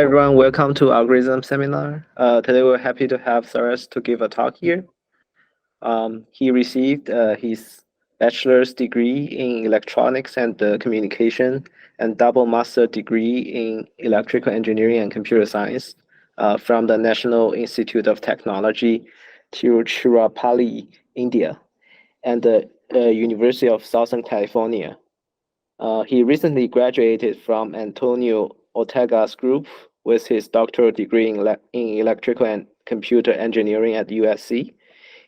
Hi everyone, welcome to Algorithm Seminar. Today we're happy to have Sarath to give a talk here. He received his bachelor's degree in electronics and communication and double master degree in electrical engineering and computer science from the National Institute of Technology, Tiruchirappalli, India, and the University of Southern California. He recently graduated from Antonio Ortega's group with his doctoral degree in electrical and computer engineering at USC.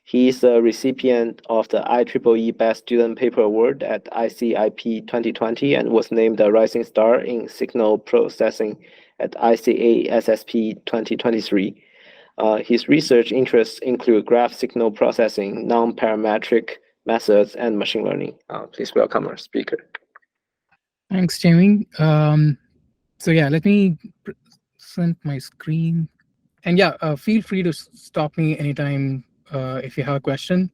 He is a recipient of the IEEE Best Student Paper Award at ICIP 2020 and was named a Rising Star in Signal Processing at ICA SSP 2023. His research interests include graph signal processing, non-parametric methods, and machine learning. Please welcome our speaker. Thanks, Jamie. So yeah, let me present my screen. And yeah, feel free to stop me anytime if you have a question.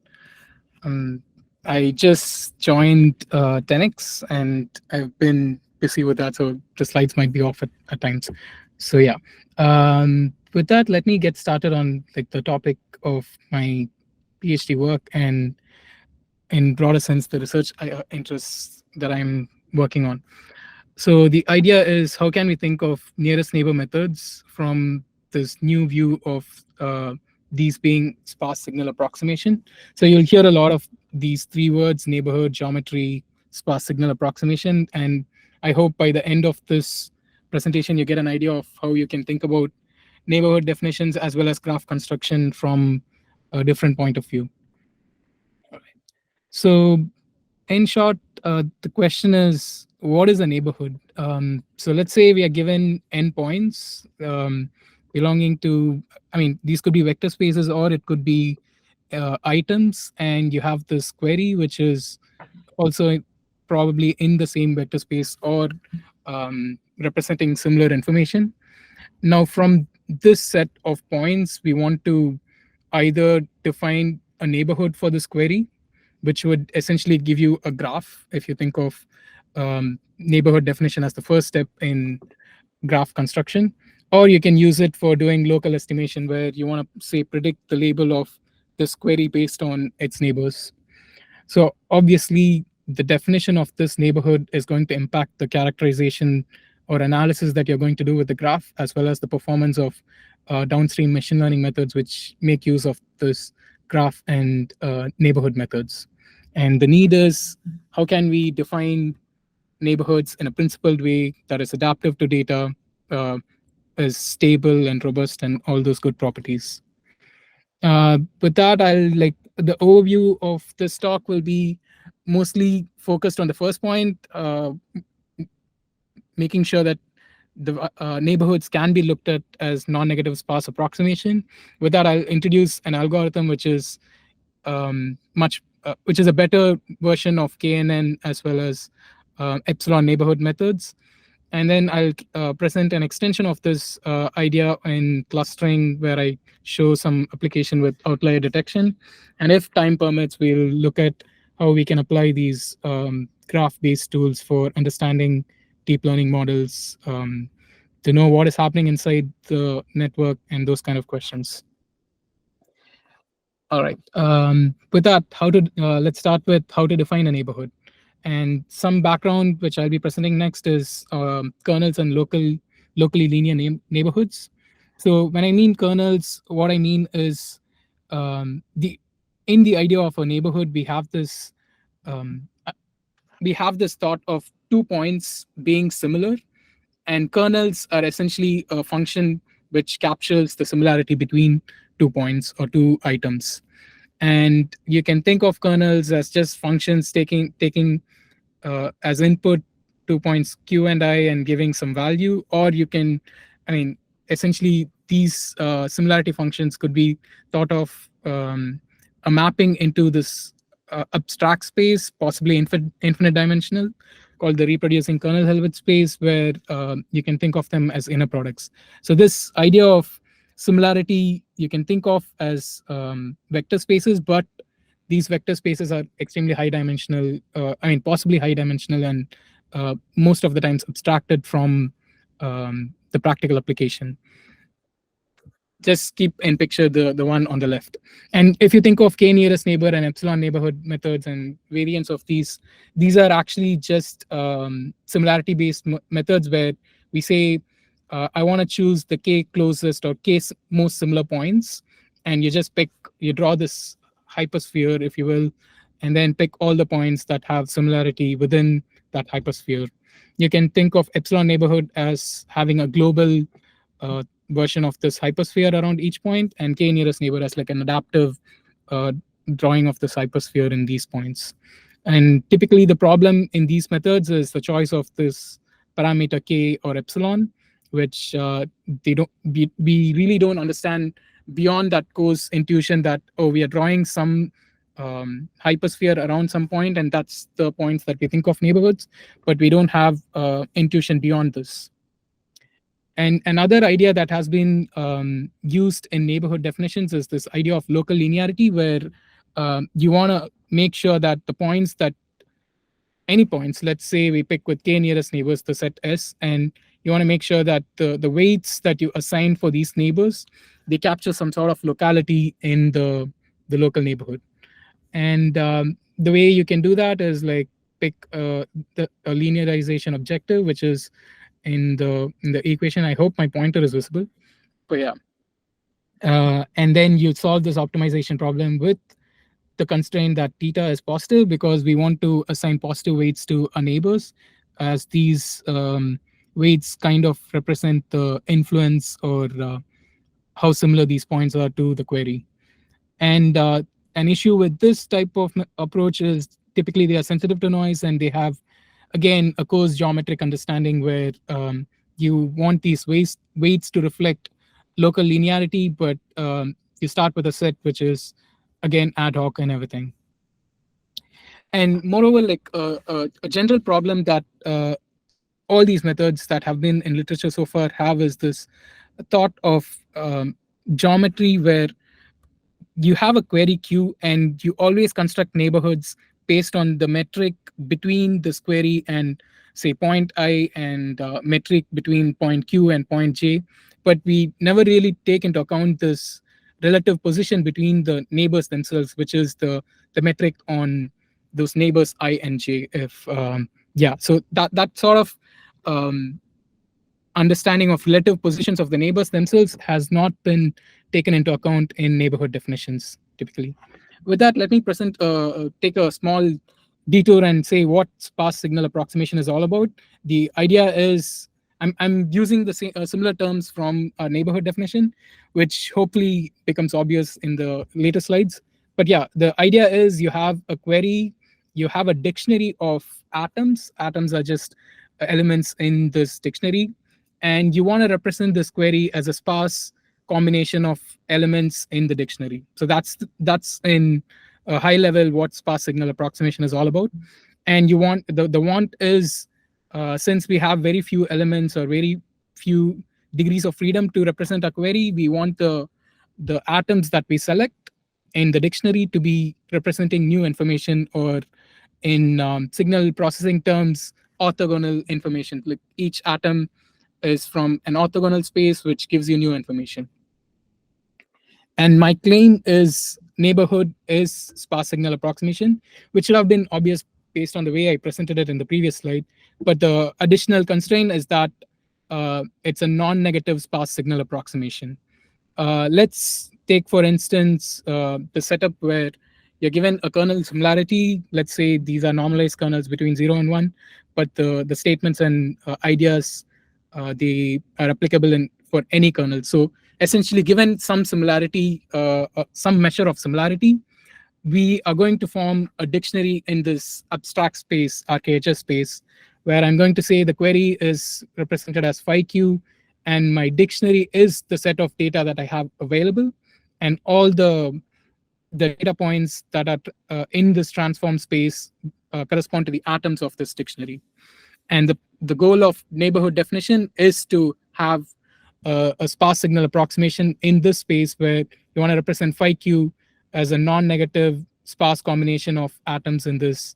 I just joined 10x and I've been busy with that, so the slides might be off at times. So yeah, with that, let me get started on the topic of my PhD work and in broader sense, the research interests that I'm working on. So the idea is, how can we think of nearest neighbor methods from this new view of these being sparse signal approximation? So you'll hear a lot of these three words: neighborhood, geometry, sparse signal approximation. And I hope by the end of this presentation, you get an idea of how you can think about neighborhood definitions as well as graph construction from a different point of view. All right. So in short, the question is, what is a neighborhood? So let's say we are given n points belonging to, these could be vector spaces or it could be items, and you have this query, which is also probably in the same vector space or representing similar information. Now, from this set of points, we want to either define a neighborhood for this query, which would essentially give you a graph if you think of neighborhood definition as the first step in graph construction, or you can use it for doing local estimation where you want to say predict the label of this query based on its neighbors. So obviously the definition of this neighborhood is going to impact the characterization or analysis that you're going to do with the graph, as well as the performance of downstream machine learning methods which make use of this graph and neighborhood methods. And the need is, how can we define neighborhoods in a principled way that is adaptive to data, is stable and robust, and all those good properties. With that, the overview of this talk will be mostly focused on the first point, making sure that the neighborhoods can be looked at as non-negative sparse approximation. With that, I'll introduce an algorithm which is which is a better version of KNN as well as epsilon neighborhood methods. And then I'll present an extension of this idea in clustering, where I show some application with outlier detection. And if time permits, we'll look at how we can apply these graph-based tools for understanding deep learning models to know what is happening inside the network and those kind of questions. All right. With that, let's start with how to define a neighborhood. And some background, which I'll be presenting next, is kernels and locally linear neighborhoods. So when I mean kernels, what I mean is in the idea of a neighborhood, we have this thought of 2 points being similar, and kernels are essentially a function which captures the similarity between 2 points or 2 items. And you can think of kernels as just functions taking as input 2 points q and I and giving some value, or you can, essentially these similarity functions could be thought of a mapping into this abstract space, possibly infinite dimensional, called the reproducing kernel Hilbert space, where you can think of them as inner products. So this idea of similarity you can think of as vector spaces, but these vector spaces are extremely high dimensional, possibly high dimensional, and most of the times abstracted from the practical application. Just keep in picture the one on the left. And if you think of k nearest neighbor and epsilon neighborhood methods and variants of these are actually just similarity based methods where we say I want to choose the k closest or k most similar points, and you draw this hypersphere, if you will, and then pick all the points that have similarity within that hypersphere. You can think of epsilon neighborhood as having a global uh, version of this hypersphere around each point, and k nearest neighbor as like an adaptive uh, drawing of this hypersphere in these points. And typically the problem in these methods is the choice of this parameter k or epsilon, which we really don't understand beyond that coarse intuition that, oh, we are drawing some hypersphere around some point, and that's the points that we think of neighborhoods, but we don't have intuition beyond this. And another idea that has been used in neighborhood definitions is this idea of local linearity, where you want to make sure that the points that any points, let's say we pick with k nearest neighbors, the set S, and you want to make sure that the weights that you assign for these neighbors, they capture some sort of locality in the local neighborhood. And the way you can do that is like pick a linearization objective, which is in the equation. I hope my pointer is visible. But yeah. And then you solve this optimization problem with the constraint that theta is positive, because we want to assign positive weights to our neighbors, as these weights kind of represent the influence or how similar these points are to the query. And an issue with this type of approach is typically they are sensitive to noise, and they have, again, a coarse geometric understanding where you want these weights to reflect local linearity, but you start with a set which is, again, ad hoc and everything. And moreover, like a general problem that all these methods that have been in literature so far have is this thought of geometry, where you have a query queue and you always construct neighborhoods based on the metric between this query and, say, point I, and metric between point Q and point J. But we never really take into account this relative position between the neighbors themselves, which is the metric on those neighbors I and J. If yeah, so that sort of understanding of relative positions of the neighbors themselves has not been taken into account in neighborhood definitions typically. With that, let me take a small detour and say what sparse signal approximation is all about. The idea is I'm using the similar terms from our neighborhood definition, which hopefully becomes obvious in the later slides. But yeah, the idea is you have a query, you have a dictionary of atoms. Atoms are just elements in this dictionary, and you want to represent this query as a sparse combination of elements in the dictionary. So that's in a high level what sparse signal approximation is all about. And you want the want is since we have very few elements or very few degrees of freedom to represent a query, we want the atoms that we select in the dictionary to be representing new information, or in signal processing terms, orthogonal information. Like each atom is from an orthogonal space, which gives you new information. And my claim is neighborhood is sparse signal approximation, which should have been obvious based on the way I presented it in the previous slide. But the additional constraint is that it's a non-negative sparse signal approximation. Let's take, for instance, the setup where you're given a kernel similarity. Let's say these are normalized kernels between 0 and 1, but the statements and ideas, they are applicable for any kernel. So essentially, given some similarity, some measure of similarity, we are going to form a dictionary in this abstract space, RKHS space, where I'm going to say the query is represented as phi q, and my dictionary is the set of data that I have available, and all the data points that are in this transform space correspond to the atoms of this dictionary. And the goal of neighborhood definition is to have a sparse signal approximation in this space, where you want to represent phi q as a non-negative sparse combination of atoms in this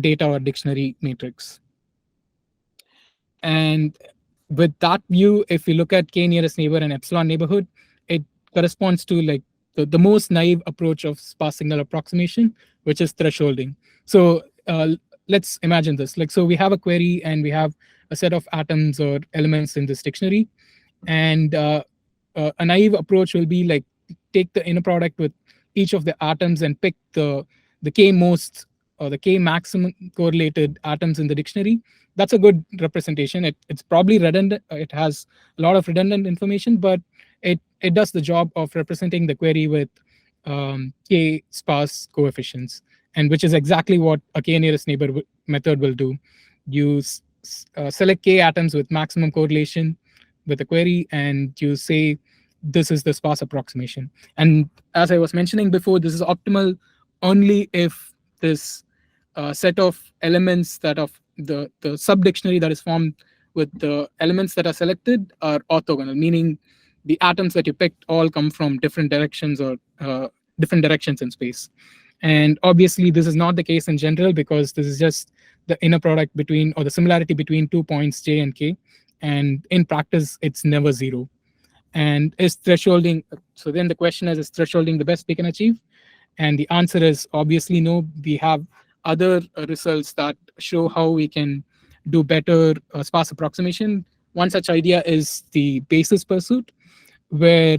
data or dictionary matrix. And with that view, if we look at k nearest neighbor and epsilon neighborhood, it corresponds to like the most naive approach of sparse signal approximation, which is thresholding. So let's imagine this. Like, so we have a query and we have a set of atoms or elements in this dictionary, and a naive approach will be like take the inner product with each of the atoms and pick the k most or the k maximum correlated atoms in the dictionary. That's a good representation. It's probably redundant. It has a lot of redundant information, but it does the job of representing the query with k sparse coefficients, and which is exactly what a k nearest neighbor method will do. You select k atoms with maximum correlation with a query, and you say this is the sparse approximation. And as I was mentioning before, this is optimal only if this set of elements that of the sub dictionary that is formed with the elements that are selected are orthogonal, meaning the atoms that you picked all come from different directions or different directions in space. And obviously, this is not the case in general, because this is just the inner product between, or the similarity between 2 points j and k. And in practice, it's never zero. And is thresholding, so then the question is thresholding the best we can achieve? And the answer is obviously no. We have other results that show how we can do better sparse approximation. One such idea is the basis pursuit, where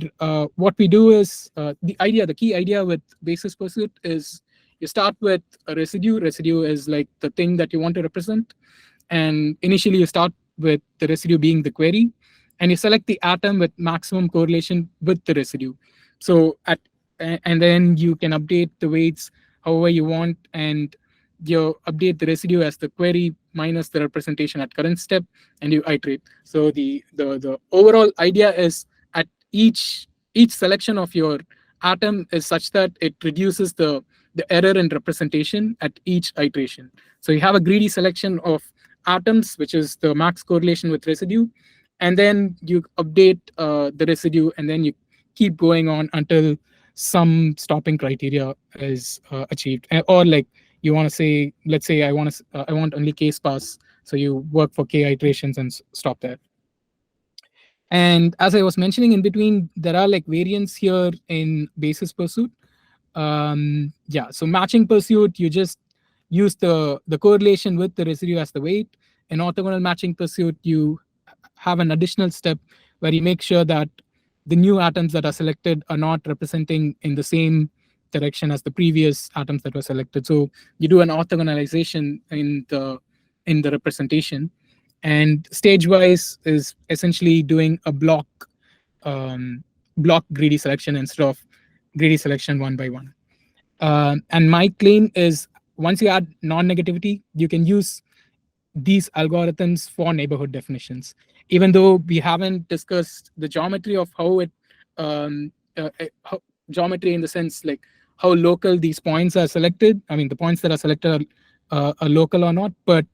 what we do is the key idea with basis pursuit is you start with a residue. Residue is like the thing that you want to represent. And initially, you start with the residue being the query, and you select the atom with maximum correlation with the residue. So and then you can update the weights however you want, and you update the residue as the query minus the representation at current step, and you iterate. So the overall idea is at each selection of your atom is such that it reduces the error in representation at each iteration. So you have a greedy selection of atoms, which is the max correlation with residue, and then you update the residue, and then you keep going on until some stopping criteria is achieved. Or like you want to say, let's say I want only k sparse, so you work for k iterations and stop there. And as I was mentioning in between, there are like variants here in basis pursuit. Yeah, so matching pursuit, you just use the correlation with the residue as the weight. In orthogonal matching pursuit, you have an additional step where you make sure that the new atoms that are selected are not representing in the same direction as the previous atoms that were selected. So you do an orthogonalization in the representation. And stage wise is essentially doing a block greedy selection instead of greedy selection one by one. And my claim is once you add non-negativity, you can use these algorithms for neighborhood definitions. Even though we haven't discussed the geometry of how it geometry in the sense like how local these points are selected. I mean, the points that are selected are local or not. But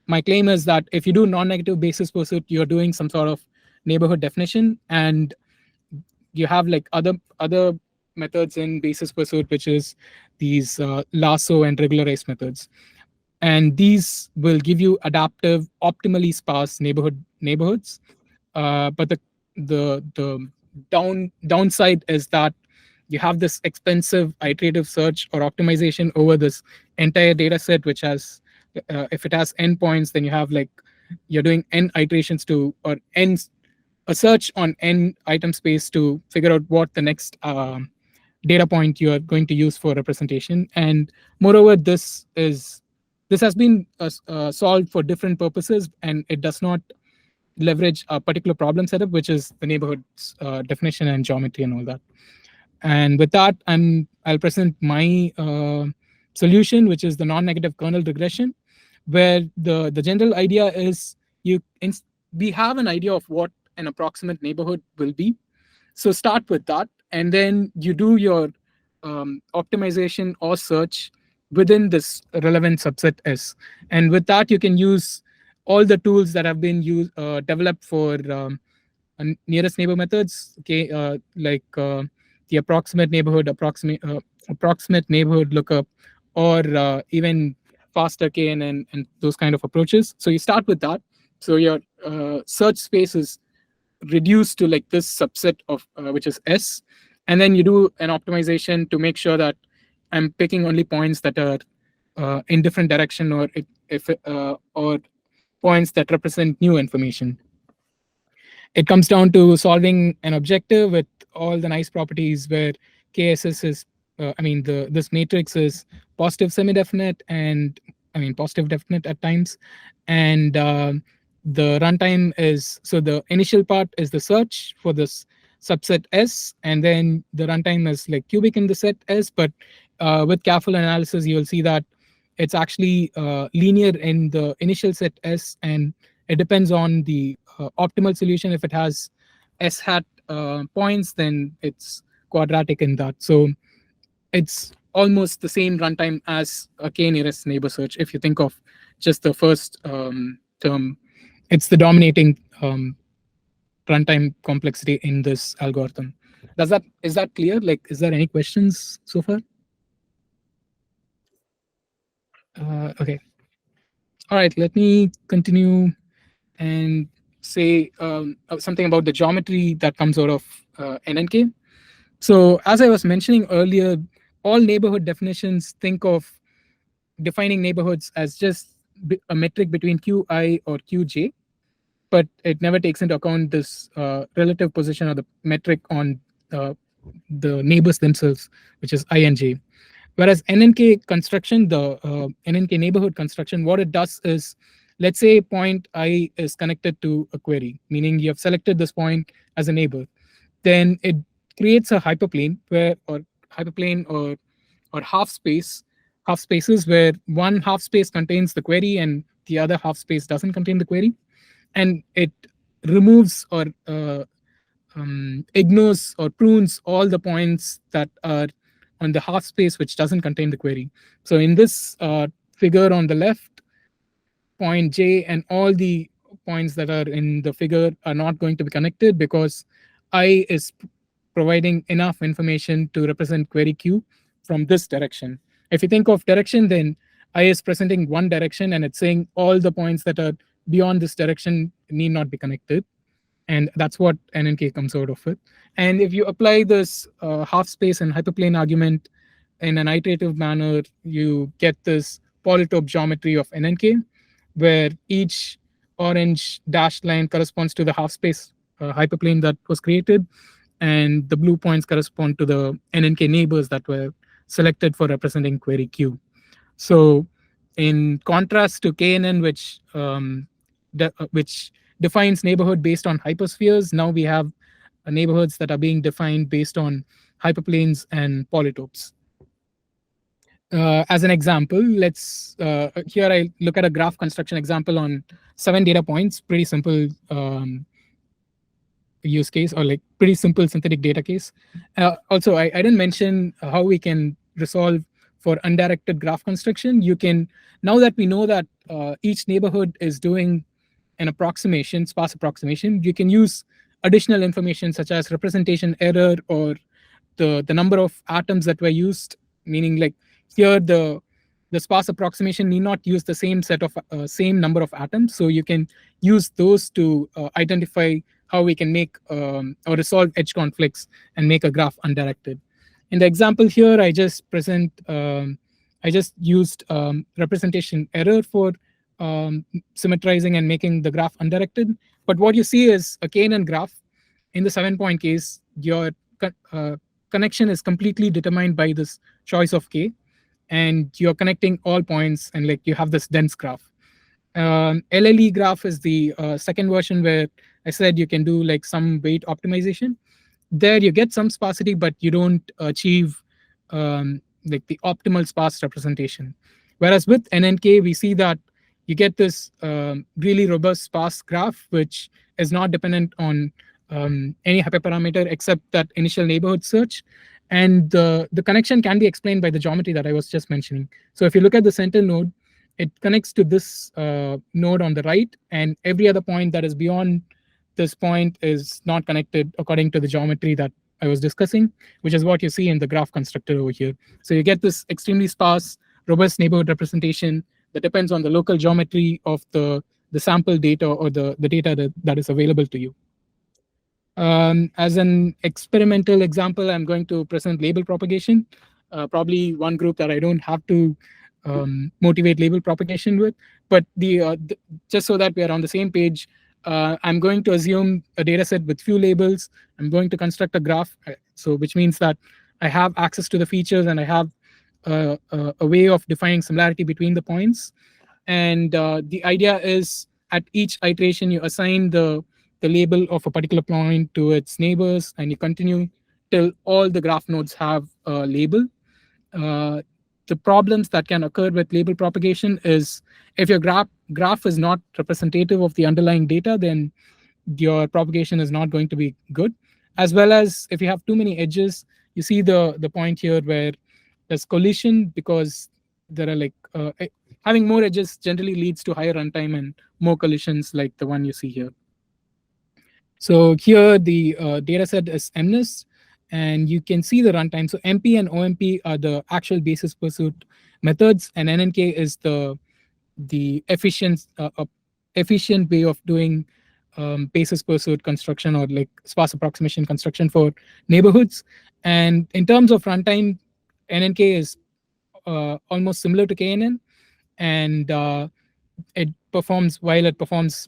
my claim is that if you do non-negative basis pursuit, you're doing some sort of neighborhood definition, and you have like other methods in basis pursuit, which is these lasso and regularized methods. And these will give you adaptive, optimally sparse neighborhoods. But the downside is that you have this expensive iterative search or optimization over this entire data set, which has, if it has n points, then you have like, you're doing n iterations to, or a search on n item space to figure out what the next data point you are going to use for representation. And moreover, this has been solved for different purposes, and it does not leverage a particular problem setup, which is the neighborhoods definition and geometry and all that. And with that, I'll present my solution, which is the non-negative kernel regression, where the general idea is we have an idea of what an approximate neighborhood will be. So start with that, and then you do your optimization or search within this relevant subset S. And with that, you can use all the tools that have been developed for nearest neighbor methods, okay, like the approximate neighborhood, approximate neighborhood lookup, or even faster KNN and those kind of approaches. So you start with that, So your search space is reduced to like this subset of which is S, and then you do an optimization to make sure that I'm picking only points that are in different direction, or if or points that represent new information. It comes down to solving an objective with all the nice properties where KSS is, I mean, this matrix is positive semi-definite and positive definite at times, and the runtime is, so the initial part is the search for this subset S, and then the runtime is like cubic in the set S, but with careful analysis, you'll see that it's actually linear in the initial set S, and it depends on the optimal solution. If it has S hat points, then it's quadratic in that. So it's almost the same runtime as a k nearest neighbor search. If you think of just the first term, it's the dominating runtime complexity in this algorithm. Is that clear? Like, is there any questions so far? Okay. All right. Let me continue and say something about the geometry that comes out of NNK. So as I was mentioning earlier, all neighborhood definitions think of defining neighborhoods as just a metric between Qi or Qj, but it never takes into account this relative position or the metric on the neighbors themselves, which is I and j. Whereas NNK construction, the NNK neighborhood construction, what it does is, let's say point I is connected to a query, meaning you have selected this point as a neighbor. Then it creates a hyperplane or half spaces where one half space contains the query and the other half space doesn't contain the query, and it removes or ignores or prunes all the points that are on the half space which doesn't contain the query. So in this figure on the left, point J and all the points that are in the figure are not going to be connected because I is providing enough information to represent query Q from this direction. If you think of direction, then I is presenting one direction and it's saying all the points that are beyond this direction need not be connected. And that's what NNK comes out of it. And if you apply this half space and hyperplane argument in an iterative manner, you get this polytope geometry of NNK, where each orange dashed line corresponds to the half space hyperplane that was created, and the blue points correspond to the NNK neighbors that were selected for representing query Q. So in contrast to KNN, which defines neighborhood based on hyperspheres, now we have neighborhoods that are being defined based on hyperplanes and polytopes. As an example, let's here I look at a graph construction example on 7 data points, pretty simple use case, or like pretty simple synthetic data case. Also, I didn't mention how we can resolve for undirected graph construction. You can, now that we know that each neighborhood is doing an approximation, sparse approximation, you can use additional information such as representation error or the number of atoms that were used, meaning like here the sparse approximation need not use the same set of same number of atoms. So you can use those to identify how we can make or resolve edge conflicts and make a graph undirected. In the example here, I just used representation error for symmetrizing and making the graph undirected. But what you see is a KNN graph. In the 7-point case, your connection is completely determined by this choice of K, and you're connecting all points, and like you have this dense graph. LLE graph is the second version, where I said you can do like some weight optimization. There you get some sparsity, but you don't achieve like the optimal sparse representation. Whereas with NNK, we see that you get this really robust sparse graph, which is not dependent on any hyperparameter except that initial neighborhood search. And the connection can be explained by the geometry that I was just mentioning. So if you look at the center node, it connects to this node on the right, and every other point that is beyond this point is not connected according to the geometry that I was discussing, which is what you see in the graph constructor over here. So you get this extremely sparse, robust neighborhood representation that depends on the local geometry of the the sample data or the data that is available to you. As an experimental example, I'm going to present label propagation, probably one group that I don't have to motivate label propagation with. But just so that we are on the same page, I'm going to assume a data set with few labels. I'm going to construct a graph, so which means that I have access to the features and I have a way of defining similarity between the points. And the idea is at each iteration, you assign the label of a particular point to its neighbors, and you continue till all the graph nodes have a label. Uh, the problems that can occur with label propagation is if your graph is not representative of the underlying data, then your propagation is not going to be good. As well as if you have too many edges, you see the point here where there's collision because there are having more edges generally leads to higher runtime and more collisions like the one you see here. So here the data set is MNIST, and you can see the runtime. So MP and OMP are the actual basis pursuit methods, and NNK is the efficient way of doing basis pursuit construction, or like sparse approximation construction for neighborhoods. And in terms of runtime, NNK is almost similar to KNN, and it performs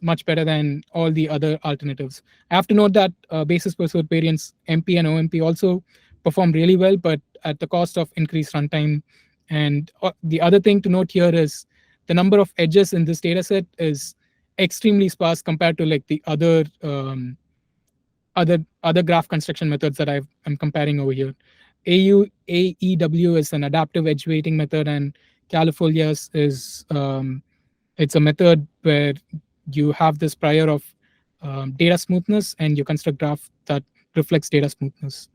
much better than all the other alternatives. I have to note that basis pursuit variants MP and OMP also perform really well, but at the cost of increased runtime. And the other thing to note here is the number of edges in this data set is extremely sparse compared to like the other graph construction methods that I'm comparing over here. AEW is an adaptive edge weighting method, and Califolias is it's a method where you have this prior of data smoothness, and you construct graph that reflects data smoothness.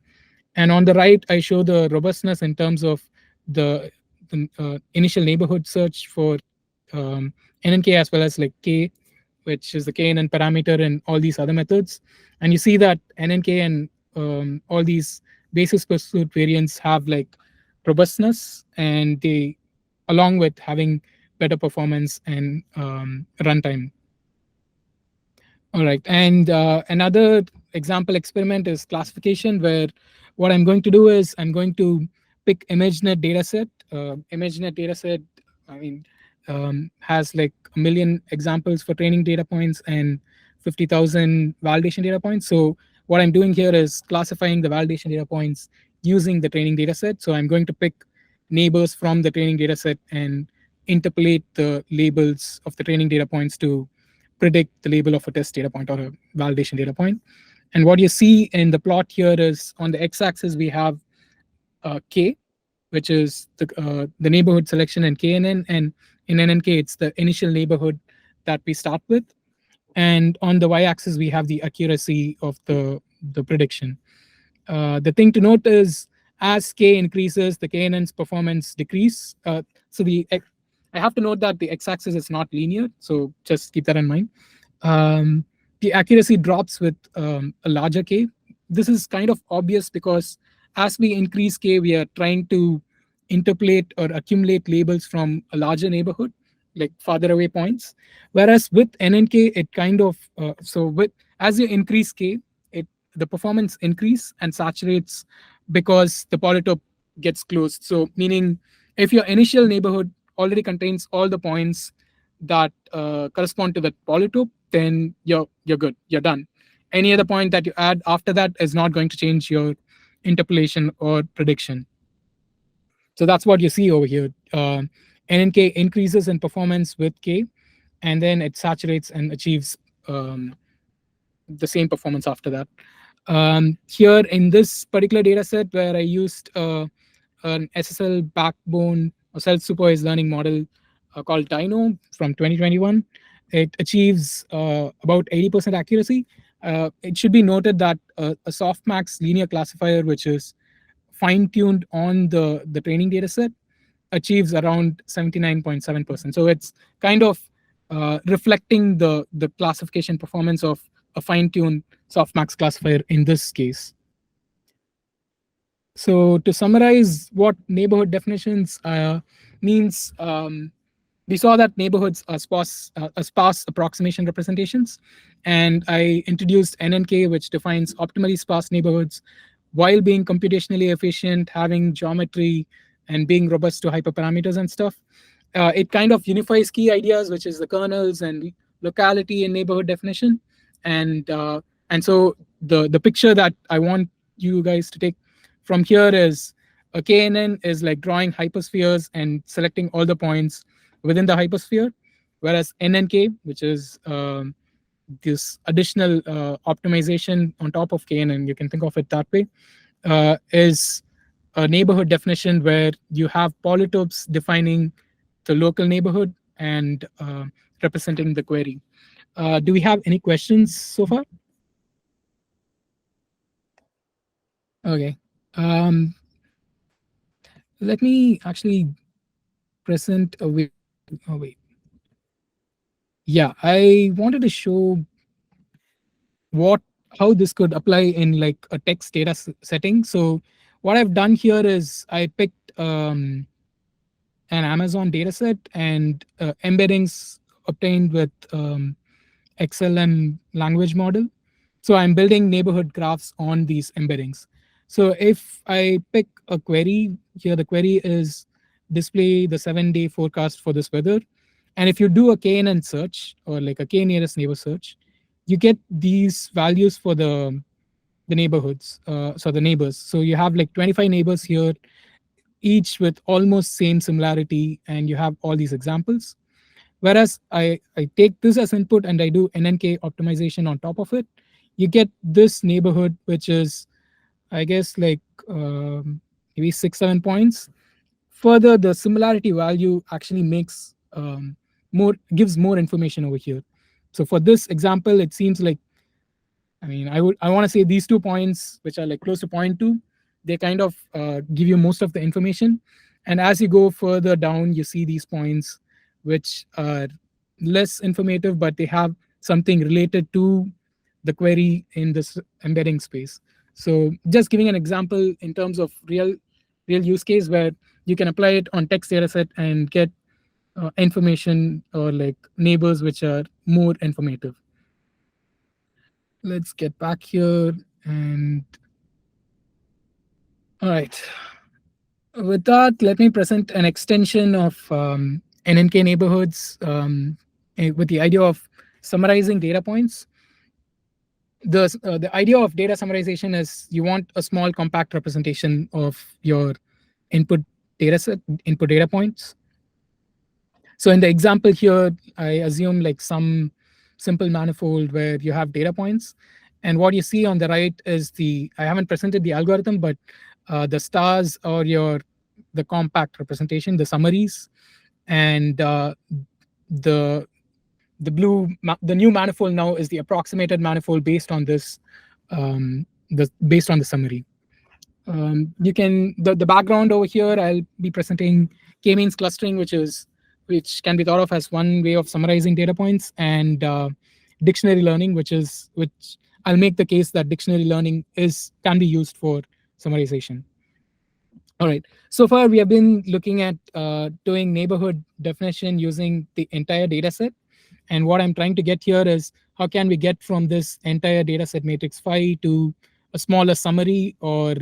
And on the right, I show the robustness in terms of the initial neighborhood search for NNK as well as like K, which is the KNN parameter and all these other methods. And you see that NNK and all these basis pursuit variants have like robustness, and they, along with having better performance and runtime. All right, and another example experiment is classification, where what I'm going to do is I'm going to pick ImageNet dataset. ImageNet dataset, I mean, has like 1 million examples for training data points and 50,000 validation data points. So what I'm doing here is classifying the validation data points using the training dataset. So I'm going to pick neighbors from the training dataset and interpolate the labels of the training data points to predict the label of a test data point or a validation data point. And what you see in the plot here is on the x-axis, we have K, which is the neighborhood selection in KNN, and in NNK, it's the initial neighborhood that we start with. And on the y-axis, we have the accuracy of the prediction. The thing to note is as K increases, the KNN's performance decrease. I have to note that the x-axis is not linear, so just keep that in mind. The accuracy drops with a larger K. This is kind of obvious because as we increase K, we are trying to interpolate or accumulate labels from a larger neighborhood, like farther away points. Whereas with NNK, it kind of as you increase K, the performance increase and saturates because the polytope gets closed. So meaning if your initial neighborhood already contains all the points that correspond to that polytope, then you're good, you're done. Any other point that you add after that is not going to change your interpolation or prediction. So that's what you see over here. NNK increases in performance with K, and then it saturates and achieves the same performance after that. Here in this particular data set where I used an SSL backbone or self-supervised learning model called Dino from 2021, it achieves about 80% accuracy. It should be noted that a softmax linear classifier, which is fine-tuned on the training data set, achieves around 79.7%. So it's kind of reflecting the classification performance of a fine-tuned softmax classifier in this case. So to summarize what neighborhood definitions means, we saw that neighborhoods are sparse approximation representations, and I introduced NNK, which defines optimally sparse neighborhoods while being computationally efficient, having geometry, and being robust to hyperparameters and stuff. It kind of unifies key ideas, which is the kernels and locality and neighborhood definition. And so the picture that I want you guys to take from here is a KNN is like drawing hyperspheres and selecting all the points within the hypersphere, whereas NNK, which is this additional optimization on top of KNN, you can think of it that way, is a neighborhood definition where you have polytopes defining the local neighborhood and representing the query. Do we have any questions so far? Okay. Um, Let me actually present a way. Oh, wait. Yeah, I wanted to show what how this could apply in like a text data setting. So what I've done here is I picked an Amazon dataset and embeddings obtained with XLM language model. So I'm building neighborhood graphs on these embeddings. So if I pick a query, here the query is display the 7-day forecast for this weather. And if you do a KNN search or like a K nearest neighbor search, you get these values for the neighborhoods, so the neighbors. So you have like 25 neighbors here, each with almost same similarity, and you have all these examples. Whereas I take this as input and I do NNK optimization on top of it, you get this neighborhood, which is, I guess, like maybe 6-7 points. Further, the similarity value actually makes gives more information over here. So for this example, it seems like, I mean, I want to say these 2 points, which are like close to point 2, they kind of give you most of the information. And as you go further down, you see these points, which are less informative, but they have something related to the query in this embedding space. So just giving an example in terms of real use case where you can apply it on text dataset and get information or like neighbors which are more informative. Let's get back here. And all right, with that, let me present an extension of NNK neighborhoods with the idea of summarizing data points. The idea of data summarization is you want a small compact representation of your input data set, input data points. So in the example here, I assume like some simple manifold where you have data points. And what you see on the right is I haven't presented the algorithm, but the stars are the compact representation, the summaries, and the the new manifold now is the approximated manifold based on this, based on the summary. You can the background over here. I'll be presenting kMeans clustering, which can be thought of as one way of summarizing data points, and dictionary learning, which I'll make the case that dictionary learning can be used for summarization. All right. So far, we have been looking at doing neighborhood definition using the entire data set. And what I'm trying to get here is how can we get from this entire data set matrix phi to a smaller summary, or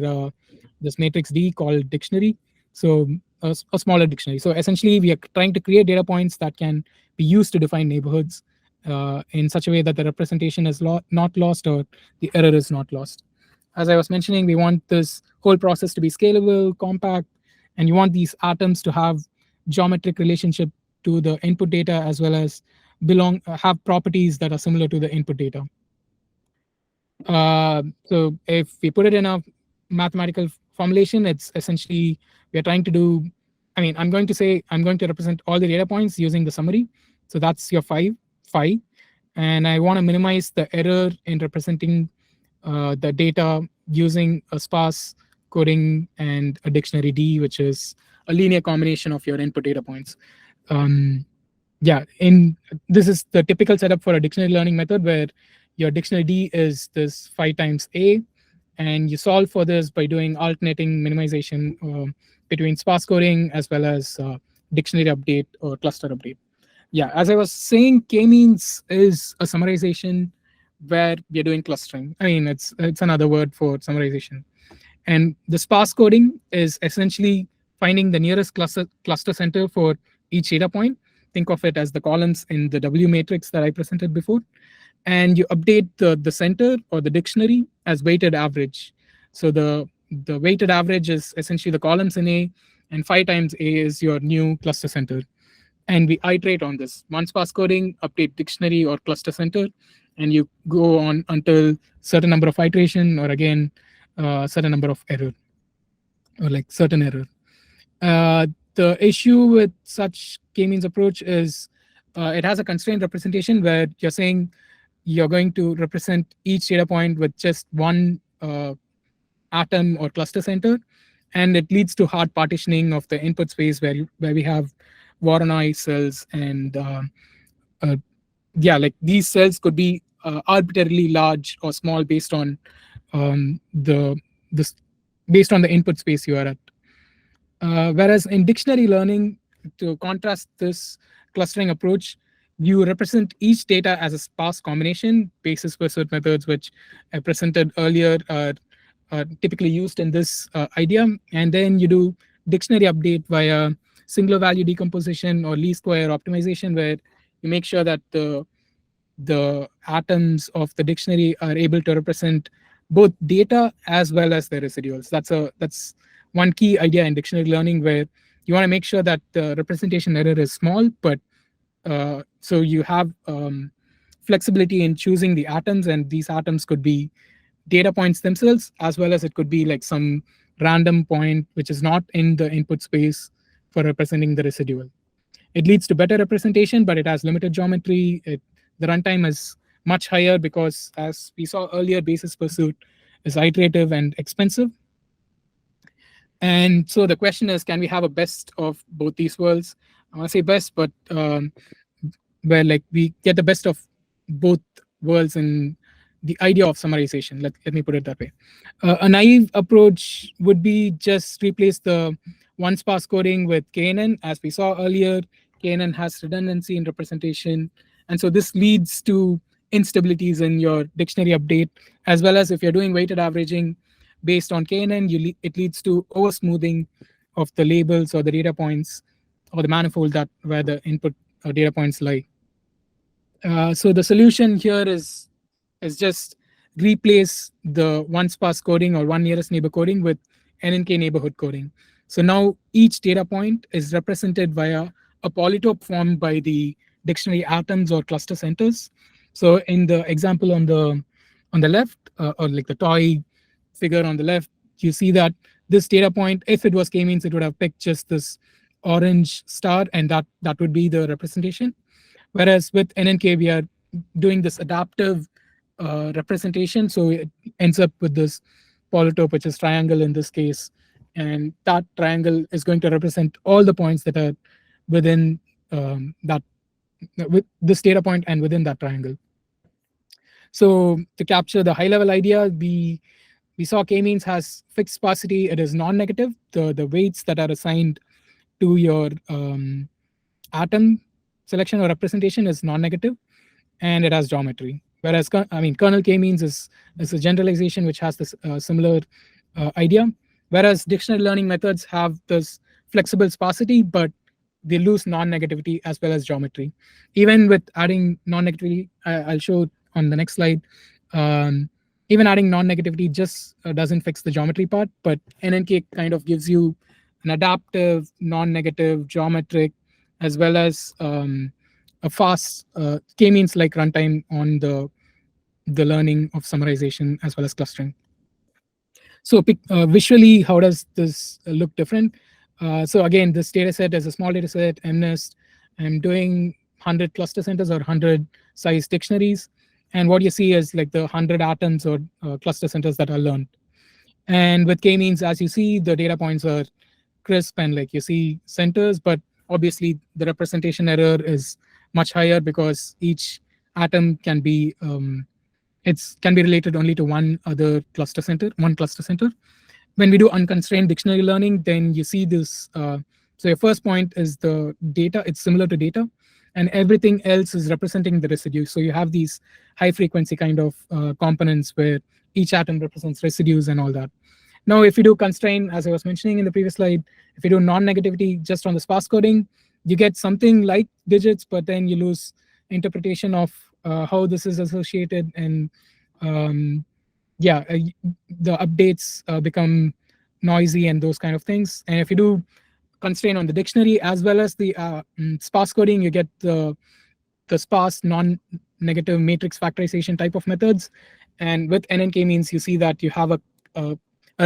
this matrix D called dictionary. So a smaller dictionary. So essentially, we are trying to create data points that can be used to define neighborhoods in such a way that the representation is not lost or the error is not lost. As I was mentioning, we want this whole process to be scalable, compact, and you want these atoms to have geometric relationship to the input data, as well as have properties that are similar to the input data. So if we put it in a mathematical formulation, it's essentially we are trying to do. I mean, I'm going to represent all the data points using the summary. So that's your phi, and I want to minimize the error in representing the data using a sparse coding and a dictionary D, which is a linear combination of your input data points. Yeah, this is the typical setup for a dictionary learning method where your dictionary D is this phi times A, and you solve for this by doing alternating minimization between sparse coding as well as dictionary update or cluster update. Yeah, as I was saying, kMeans is a summarization where we are doing clustering. I mean, it's another word for summarization. And the sparse coding is essentially finding the nearest cluster center for each data point. Think of it as the columns in the W matrix that I presented before. And you update the center or the dictionary as weighted average. So the weighted average is essentially the columns in A, and 5 times A is your new cluster center. And we iterate on this. Once pass coding, update dictionary or cluster center, and you go on until certain number of iteration, or again, certain number of error, or like certain error. The issue with such k-means approach is it has a constrained representation where you're saying you're going to represent each data point with just one atom or cluster center, and it leads to hard partitioning of the input space where we have Voronoi cells, and uh, yeah, like these cells could be arbitrarily large or small based on the this based on the input space you are at. Whereas in dictionary learning, to contrast this clustering approach, you represent each data as a sparse combination. Basis pursuit methods, which I presented earlier, are typically used in this idea. And then you do dictionary update via singular value decomposition or least square optimization, where you make sure that the atoms of the dictionary are able to represent both data as well as the residuals. That's one key idea in dictionary learning, where you want to make sure that the representation error is small, but so you have flexibility in choosing the atoms, and these atoms could be data points themselves, as well as it could be like some random point which is not in the input space for representing the residual. It leads to better representation, but it has limited geometry. The runtime is much higher because, as we saw earlier, basis pursuit is iterative and expensive. And so the question is, can we have a best of both these worlds? I want to say best, but where like we get the best of both worlds in the idea of summarization. Let me put it that way. A naive approach would be just replace the one sparse coding with KNN. As we saw earlier, KNN has redundancy in representation. And so this leads to instabilities in your dictionary update, as well as if you're doing weighted averaging based on KNN, it leads to over smoothing of the labels or the data points or the manifold that where the input data points lie. So the solution here is just replace the one sparse coding or one nearest neighbor coding with NNK neighborhood coding. So now each data point is represented via a polytope formed by the dictionary atoms or cluster centers. So in the example on the left, or like the toy figure on the left, you see that this data point, if it was k-means, it would have picked just this orange star, and that would be the representation. Whereas with NNK, we are doing this adaptive representation, so it ends up with this polytope, which is triangle in this case, and that triangle is going to represent all the points that are within that with this data point and within that triangle. So to capture the high-level idea, we saw k-means has fixed sparsity. It is non-negative. The weights that are assigned to your atom selection or representation is non-negative, and it has geometry. Whereas, kernel k-means is a generalization which has this similar idea. Whereas dictionary learning methods have this flexible sparsity, but they lose non-negativity as well as geometry. Even with adding non-negativity, I'll show on the next slide. Even adding non-negativity just doesn't fix the geometry part, but NNK kind of gives you an adaptive, non-negative, geometric, as well as a fast k-means like runtime on the learning of summarization as well as clustering. So visually, how does this look different? So again, this data set is a small data set, MNIST. I'm doing 100 cluster centers or 100 size dictionaries. And what you see is like the 100 atoms or cluster centers that are learned. And with k-means, as you see, the data points are crisp and like you see centers, but obviously the representation error is much higher because each atom can be can be related only to one cluster center. When we do unconstrained dictionary learning, then you see this So your first point is the data, it's similar to data, and everything else is representing the residue. So you have these high frequency kind of components where each atom represents residues and all that. Now, if you do constraint, as I was mentioning in the previous slide, if you do non-negativity just on the sparse coding, you get something like digits, but then you lose interpretation of how this is associated, and um, yeah, the updates become noisy and those kind of things. And if you do constraint on the dictionary as well as the sparse coding, you get the sparse non-negative matrix factorization type of methods. And with NNK-Means, you see that you have a, a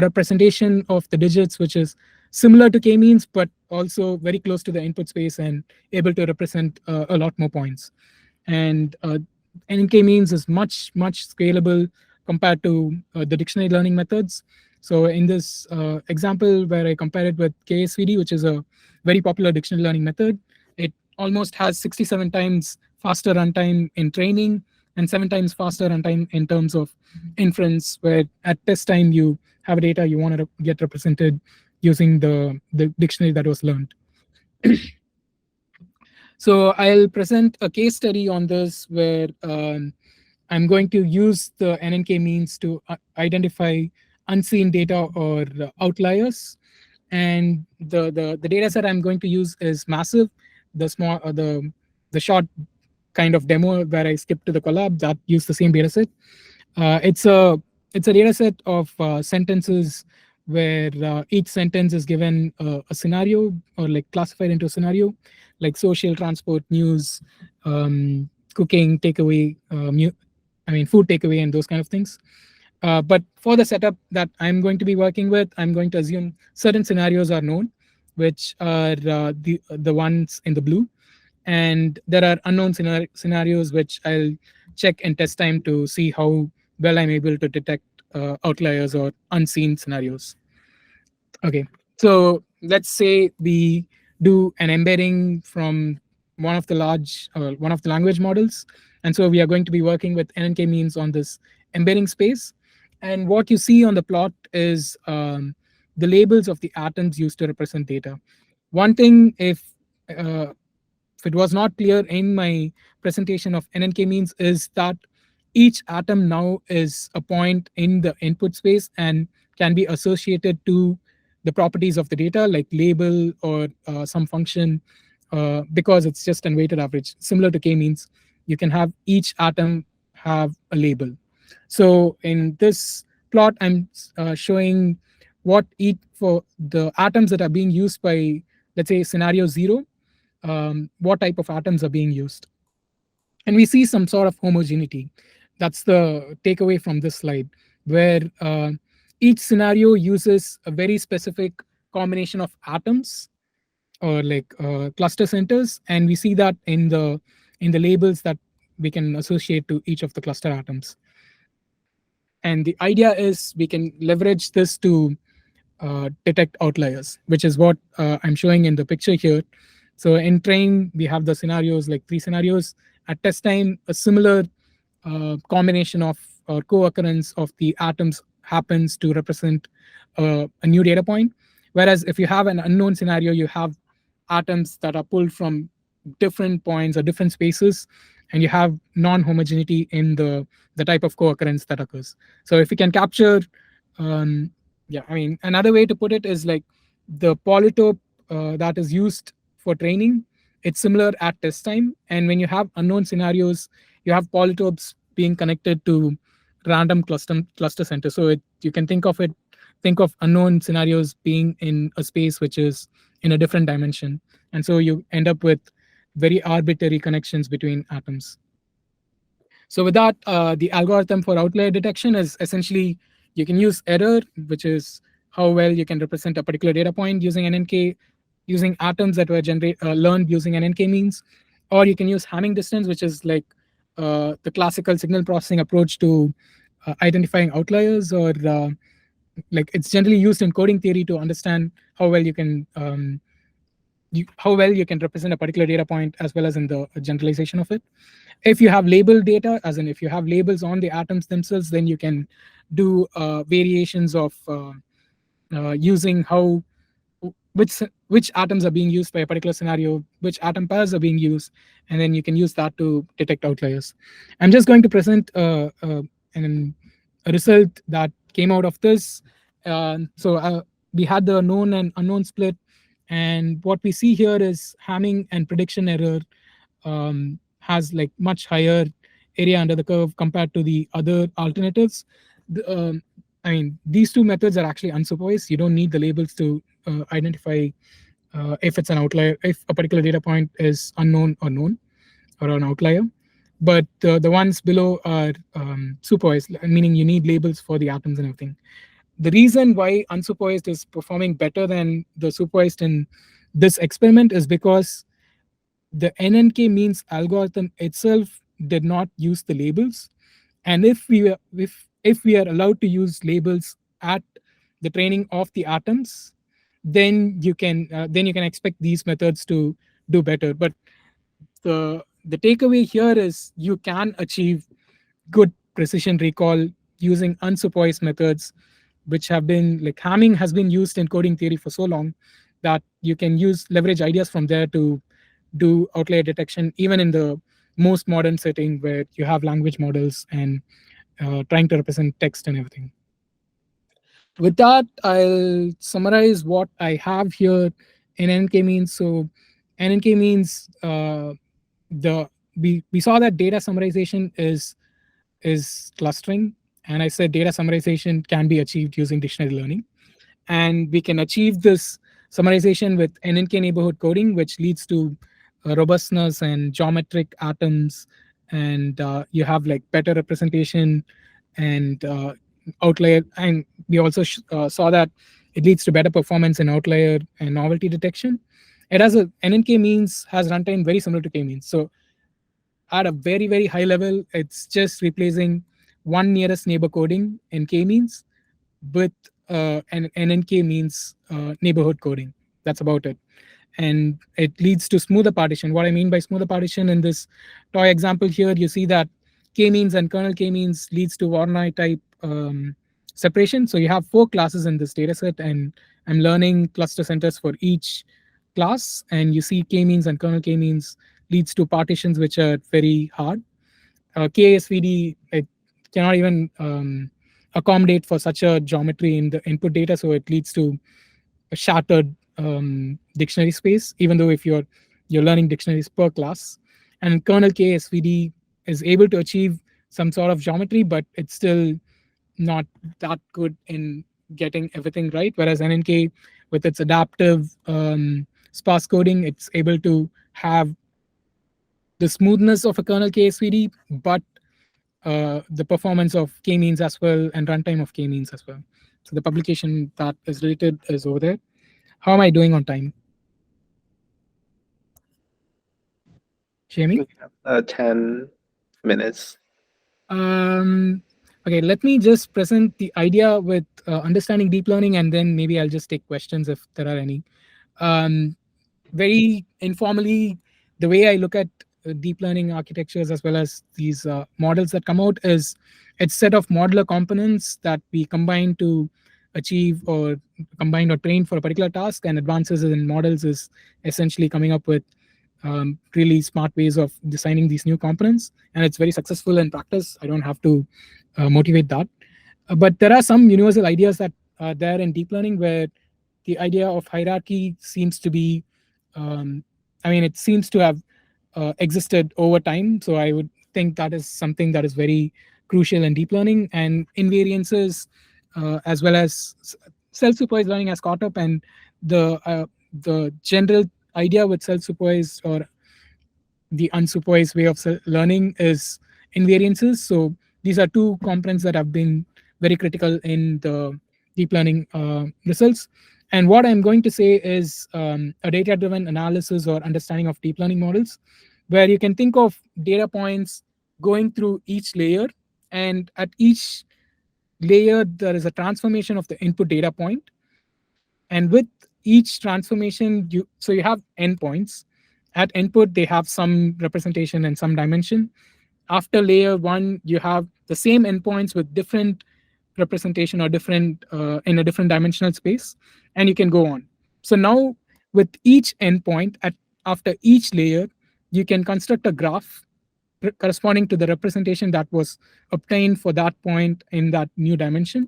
representation of the digits, which is similar to k-means, but also very close to the input space and able to represent a lot more points. And NNK-Means is much scalable compared to the dictionary learning methods. So in this example where I compare it with KSVD, which is a very popular dictionary learning method, it almost has 67 times faster runtime in training and 7 times faster runtime in terms of inference, where at test time you have data you want to get represented using the dictionary that was learned. So I'll present a case study on this where I'm going to use the NNK-Means to identify unseen data or outliers. And the data set I'm going to use is massive. The small the short kind of demo where I skipped to the collab that use the same data set. It's a data set of sentences where each sentence is given a scenario, or like classified into a scenario, like social, transport, news, cooking, takeaway, food takeaway, and those kind of things. But for the setup that I'm going to be working with, I'm going to assume certain scenarios are known, which are the ones in the blue, and there are unknown scenarios which I'll check in test time to see how well I'm able to detect outliers or unseen scenarios. Okay, so let's say we do an embedding from one of the language models, and so we are going to be working with NNK-Means on this embedding space. And what you see on the plot is the labels of the atoms used to represent data. One thing, uh, if it was not clear in my presentation of NNK-Means, is that each atom now is a point in the input space and can be associated to the properties of the data, like label or some function, because it's just an weighted average. Similar to k-means, you can have each atom have a label. So in this plot, I'm showing what each for the atoms that are being used by, let's say, scenario 0, what type of atoms are being used. And we see some sort of homogeneity. That's the takeaway from this slide, where each scenario uses a very specific combination of atoms, or like cluster centers, and we see that in the labels that we can associate to each of the cluster atoms. And the idea is we can leverage this to detect outliers, which is what I'm showing in the picture here. So in train, we have the scenarios, like 3 scenarios. At test time, a similar combination of or co-occurrence of the atoms happens to represent a new data point. Whereas if you have an unknown scenario, you have atoms that are pulled from different points or different spaces, and you have non-homogeneity in the type of co-occurrence that occurs. So if we can capture, yeah, I mean, another way to put it is like the polytope that is used for training, it's similar at test time. And when you have unknown scenarios, you have polytopes being connected to random cluster centers. So you can think of unknown scenarios being in a space which is in a different dimension. And so you end up with very arbitrary connections between atoms. So with that, the algorithm for outlier detection is essentially you can use error, which is how well you can represent a particular data point using NNK, using atoms that were learned using NNK-Means, or you can use Hamming distance, which is like the classical signal processing approach to identifying outliers, or like it's generally used in coding theory to understand how well you can represent a particular data point, as well as in the generalization of it. If you have label data, as in if you have labels on the atoms themselves, then you can do variations of using how which atoms are being used by a particular scenario, which atom pairs are being used, and then you can use that to detect outliers. I'm just going to present a result that came out of this. So we had the known and unknown split, and what we see here is Hamming and prediction error has like much higher area under the curve compared to the other alternatives. I mean, these two methods are actually unsupervised. You don't need the labels to identify if it's an outlier, if a particular data point is unknown or known or an outlier. But the ones below are supervised, meaning you need labels for the atoms and everything. The reason why unsupervised is performing better than the supervised in this experiment is because the NNK-Means algorithm itself did not use the labels. And if we are allowed to use labels at the training of the atoms, then you can expect these methods to do better. But the takeaway here is you can achieve good precision recall using unsupervised methods, which have been like Hamming has been used in coding theory for so long that you can use leverage ideas from there to do outlier detection, even in the most modern setting where you have language models and trying to represent text and everything. With that, I'll summarize what I have here in NNK-Means. So NNK-Means, the we saw that data summarization is clustering, and I said data summarization can be achieved using dictionary learning, and we can achieve this summarization with NNK neighborhood coding, which leads to robustness and geometric atoms, and you have like better representation and outlier. And we also saw that it leads to better performance in outlier and novelty detection. It has a NNK means has runtime very similar to k-means. So at a very very high level, it's just replacing one nearest neighbor coding in k-means with an NNK-Means neighborhood coding. That's about it. And it leads to smoother partition. What I mean by smoother partition in this toy example here, you see that k-means and kernel k-means leads to Voronoi type separation. So you have 4 classes in this dataset, and I'm learning cluster centers for each class. And you see k-means and kernel k-means leads to partitions which are very hard. KSVD, it cannot even accommodate for such a geometry in the input data, so it leads to a shattered dictionary space, even though if you're learning dictionaries per class. And kernel KSVD is able to achieve some sort of geometry, but it's still not that good in getting everything right. Whereas NNK, with its adaptive sparse coding, it's able to have the smoothness of a kernel KSVD, but the performance of k-means as well and runtime of k-means as well. So the publication that is related is over there. How am I doing on time, Jamie? 10 minutes. Okay, let me just present the idea with understanding deep learning, and then maybe I'll just take questions if there are any. Um, Very informally, the way I look at deep learning architectures as well as these models that come out is it's set of modular components that we combine to achieve or combine or train for a particular task, and advances in models is essentially coming up with really smart ways of designing these new components, and it's very successful in practice. I don't have to motivate that. But there are some universal ideas that are there in deep learning where the idea of hierarchy seems to be, I mean, it seems to have existed over time. So I would think that is something that is very crucial in deep learning, and invariances as well as self-supervised learning has caught up, and the general idea with self-supervised or the unsupervised way of learning is invariances. So these are two components that have been very critical in the deep learning results. And what I'm going to say is a data-driven analysis or understanding of deep learning models, where you can think of data points going through each layer, and at each layer there is a transformation of the input data point, and with each transformation you have endpoints. At input they have some representation and some dimension. After layer 1 you have the same endpoints with different representation or different in a different dimensional space, and you can go on. So now with each endpoint after each layer, you can construct a graph corresponding to the representation that was obtained for that point in that new dimension,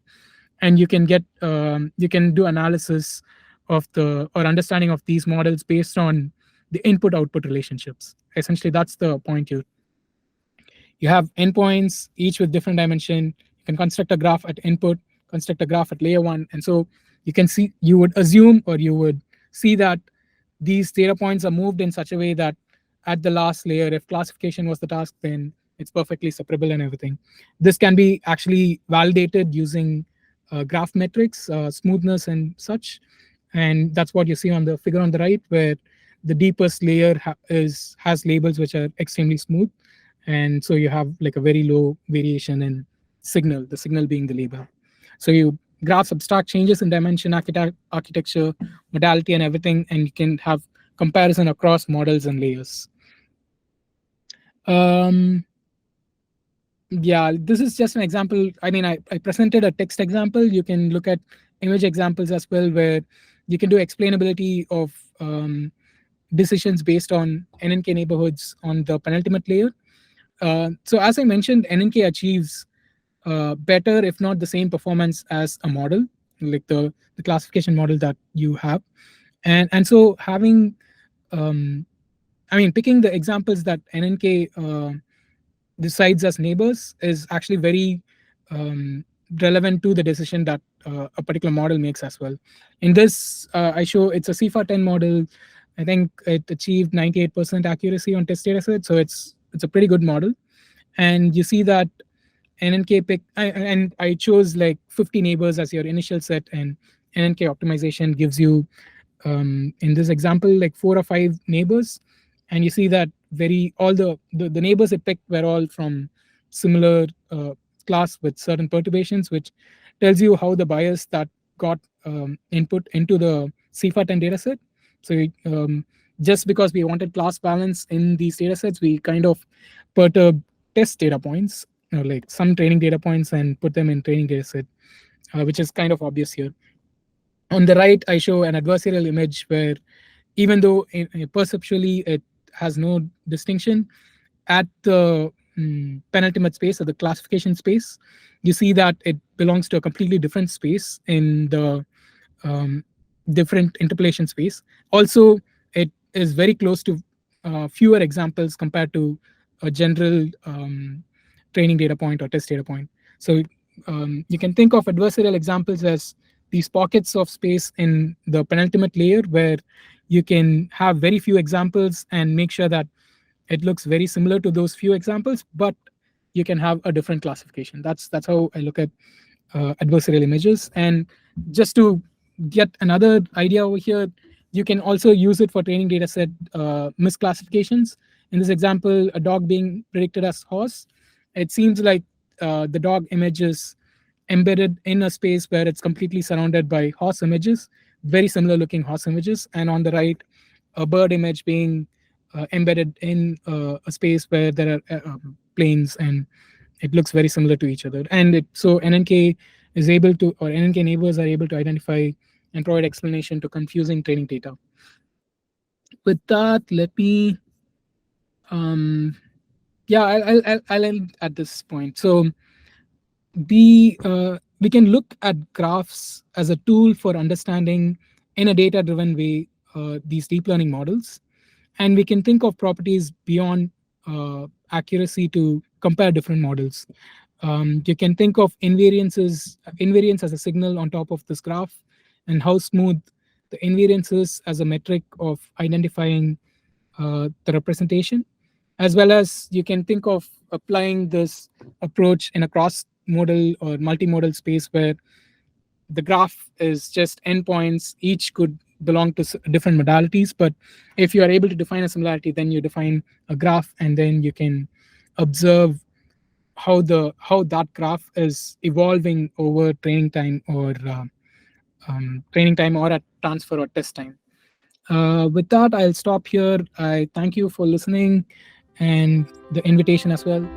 and you can do analysis of the or understanding of these models based on the input output relationships. Essentially, that's the point here. You have endpoints, each with different dimension. You can construct a graph at input, construct a graph at layer one. And so you would assume, or you would see that these data points are moved in such a way that at the last layer, if classification was the task, then it's perfectly separable and everything. This can be actually validated using graph metrics, smoothness and such. And that's what you see on the figure on the right, where the deepest layer has labels which are extremely smooth, and so you have like a very low variation in signal, the signal being the label. So you graph abstract changes in dimension, architecture, modality, and everything, and you can have comparison across models and layers. Yeah, this is just an example. I mean, I presented a text example. You can look at image examples as well, where you can do explainability of decisions based on NNK neighborhoods on the penultimate layer. So as I mentioned, NNK achieves better, if not the same performance as a model, like the classification model that you have. And so having, picking the examples that NNK decides as neighbors is actually very relevant to the decision that a particular model makes as well. In this, I show it's a CIFAR 10 model. I think it achieved 98% accuracy on test data set, so it's a pretty good model. And you see that and I chose like 50 neighbors as your initial set, and NNK optimization gives you in this example like 4 or 5 neighbors, and you see that all the neighbors it picked were all from similar class with certain perturbations, which tells you how the bias that got input into the CIFAR 10 dataset. So just because we wanted class balance in these datasets, we kind of perturb test data points, like some training data points, and put them in training dataset, which is kind of obvious here. On the right, I show an adversarial image where, even though perceptually it has no distinction, at the penultimate space or the classification space, you see that it belongs to a completely different space in the different interpolation space. Also, it is very close to fewer examples compared to a general training data point or test data point. So you can think of adversarial examples as these pockets of space in the penultimate layer where you can have very few examples and make sure that it looks very similar to those few examples, but you can have a different classification. That's how I look at adversarial images. And just to get another idea over here, you can also use it for training data set misclassifications. In this example, a dog being predicted as horse, it seems like the dog image is embedded in a space where it's completely surrounded by horse images, very similar looking horse images. And on the right, a bird image being embedded in a space where there are planes, and it looks very similar to each other. And so NNK is able to, or NNK neighbors are able to identify and provide explanation to confusing training data. With that, let me, yeah, I'll end at this point. So we can look at graphs as a tool for understanding in a data-driven way these deep learning models, and we can think of properties beyond accuracy to compare different models. You can think of invariance as a signal on top of this graph, and how smooth the invariance is as a metric of identifying the representation, as well as you can think of applying this approach in a cross-modal or multimodal space where the graph is just endpoints, each could belong to different modalities. But if you are able to define a similarity, then you define a graph, and then you can observe how that graph is evolving over training time or at transfer or test time. With that, I'll stop here. I thank you for listening and the invitation as well.